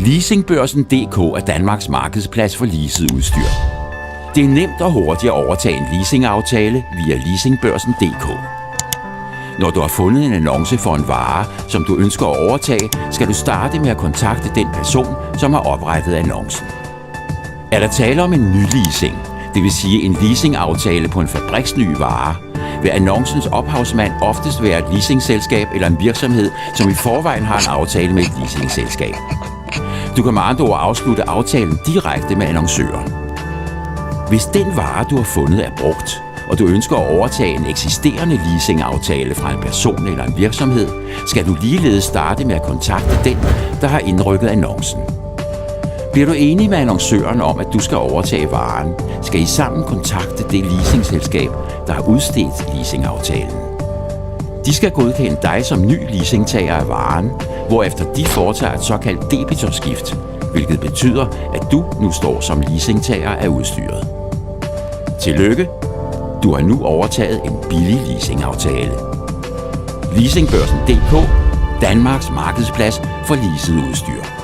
Leasingbørsen.dk er Danmarks markedsplads for leaset udstyr. Det er nemt og hurtigt at overtage en leasingaftale via Leasingbørsen.dk. Når du har fundet en annonce for en vare, som du ønsker at overtage, skal du starte med at kontakte den person, som har oprettet annoncen. Er der tale om en nyleasing, det vil sige en leasingaftale på en fabriksny vare, vil annoncens ophavsmand oftest være et leasingselskab eller en virksomhed, som i forvejen har en aftale med et leasingselskab. Du kan med andre ord afslutte aftalen direkte med annoncøren. Hvis den vare, du har fundet, er brugt, og du ønsker at overtage en eksisterende leasingaftale fra en person eller en virksomhed, skal du ligeledes starte med at kontakte den, der har indrykket annoncen. Bliver du enig med annoncøren om, at du skal overtage varen, skal I sammen kontakte det leasingselskab, der har udstedt leasingaftalen. De skal godkende dig som ny leasingtager af varen, hvorefter de foretager et såkaldt debitorskift, hvilket betyder, at du nu står som leasingtager af udstyret. Tillykke! Du har nu overtaget en billig leasingaftale. Leasingbørsen.dk, Danmarks markedsplads for leaset udstyr.